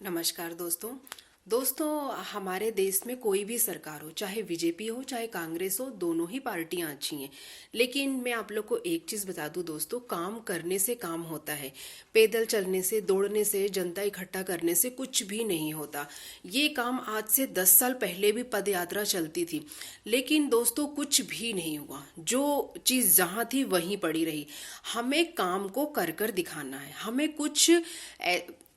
नमस्कार दोस्तों। हमारे देश में कोई भी सरकार हो, चाहे बीजेपी हो चाहे कांग्रेस हो, दोनों ही पार्टियां अच्छी हैं। लेकिन मैं आप लोग को एक चीज बता दूं दोस्तों, काम करने से काम होता है। पैदल चलने से, दौड़ने से, जनता इकट्ठा करने से कुछ भी नहीं होता। ये काम आज से 10 साल पहले भी पद यात्रा चलती थी, लेकिन दोस्तों कुछ भी नहीं हुआ। जो चीज जहां थी वहीं पड़ी रही। हमें काम को कर कर दिखाना है, हमें कुछ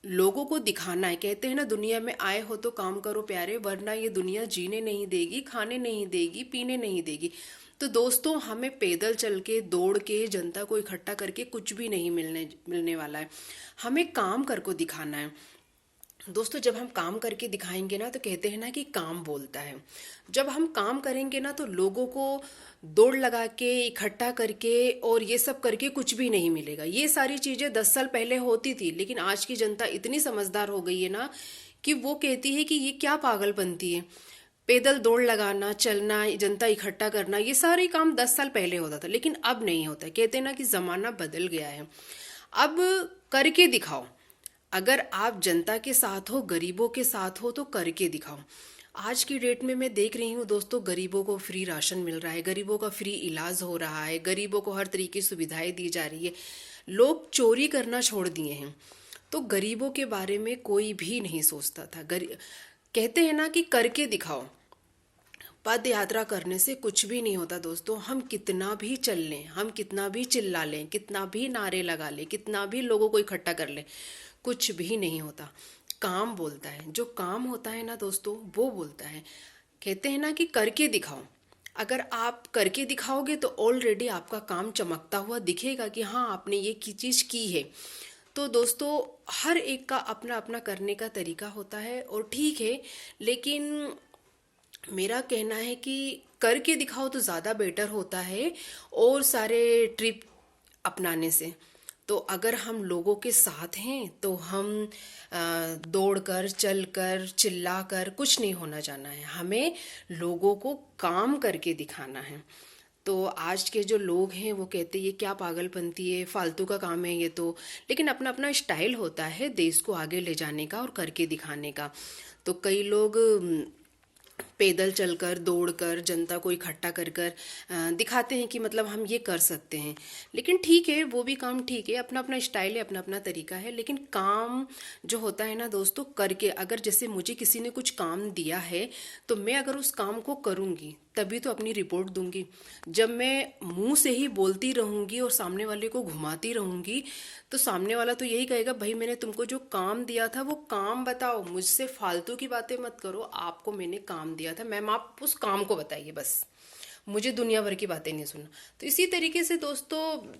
लोगों को दिखाना है। कहते हैं ना, दुनिया में आए हो तो काम करो प्यारे, वरना ये दुनिया जीने नहीं देगी, खाने नहीं देगी, पीने नहीं देगी। तो दोस्तों, हमें पैदल चल के, दौड़ के, जनता को इकट्ठा करके कुछ भी नहीं मिलने वाला है। हमें काम करके दिखाना है। दोस्तों, जब हम काम करके दिखाएंगे ना, तो कहते हैं ना कि काम बोलता है। जब हम काम करेंगे ना, तो लोगों को दौड़ लगा के, इकट्ठा करके और ये सब करके कुछ भी नहीं मिलेगा। ये सारी चीजें 10 साल पहले होती थी, लेकिन आज की जनता इतनी समझदार हो गई है ना कि वो कहती है कि ये क्या पागलपंती है। पैदल दौड़ लगाना, चलना, जनता इकट्ठा करना, ये सारे काम 10 साल पहले होता था, लेकिन अब नहीं होता। कहते हैं ना कि जमाना बदल गया है। अब करके दिखाओ। अगर आप जनता के साथ हो, गरीबों के साथ हो, तो करके दिखाओ। आज की डेट में मैं देख रही हूँ दोस्तों, गरीबों को फ्री राशन मिल रहा है, गरीबों का फ्री इलाज हो रहा है, गरीबों को हर तरीके की सुविधाएं दी जा रही है। लोग चोरी करना छोड़ दिए हैं। तो गरीबों के बारे में कोई भी नहीं सोचता था। कहते हैं ना कि करके दिखाओ। पद यात्रा करने से कुछ भी नहीं होता दोस्तों। हम कितना भी चल लें, हम कितना भी चिल्ला लें, कितना भी नारे लगा लें, कितना भी लोगों को इकट्ठा कर लें, कुछ भी नहीं होता। काम बोलता है। जो काम होता है ना दोस्तों, वो बोलता है। कहते हैं ना कि करके दिखाओ। अगर आप करके दिखाओगे तो ऑलरेडी आपका काम चमकता हुआ दिखेगा कि हाँ, आपने ये की चीज की है। तो दोस्तों, हर एक का अपना अपना करने का तरीका होता है और ठीक है, लेकिन मेरा कहना है कि करके दिखाओ तो ज़्यादा बेटर होता है और सारे ट्रिप अपनाने से। तो अगर हम लोगों के साथ हैं तो हम दौड़ कर, चल कर, चिल्ला कर कुछ नहीं होना जाना है। हमें लोगों को काम करके दिखाना है। तो आज के जो लोग हैं वो कहते हैं ये क्या पागलपंती है, फालतू का काम है ये तो। लेकिन अपना अपना स्टाइल होता है देश को आगे ले जाने का और करके दिखाने का। तो कई लोग पैदल चलकर, दौड़कर, जनता को इकट्ठा कर कर दिखाते हैं कि मतलब हम ये कर सकते हैं। लेकिन ठीक है, वो भी काम ठीक है, अपना अपना स्टाइल है, अपना अपना तरीका है। लेकिन काम जो होता है ना दोस्तों, करके, अगर जैसे मुझे किसी ने कुछ काम दिया है तो मैं अगर उस काम को करूँगी तभी तो अपनी रिपोर्ट दूंगी। जब मैं मुंह से ही बोलती रहूंगी और सामने वाले को घुमाती रहूंगी, तो सामने वाला तो यही कहेगा, भाई मैंने तुमको जो काम दिया था वो काम बताओ, मुझसे फालतू की बातें मत करो। आपको मैंने काम दिया था मैम, आप उस काम को बताइए बस, मुझे दुनिया भर की बातें नहीं सुनना। तो इसी तरीके से दोस्तों,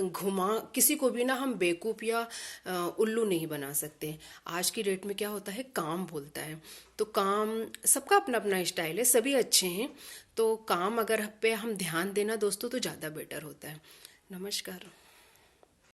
घुमा किसी को भी ना हम बेवकूफ़ या उल्लू नहीं बना सकते। आज की डेट में क्या होता है, काम बोलता है। तो काम, सबका अपना अपना स्टाइल है, सभी अच्छे हैं। तो काम अगर पे हम ध्यान देना दोस्तों तो ज़्यादा बेटर होता है। नमस्कार।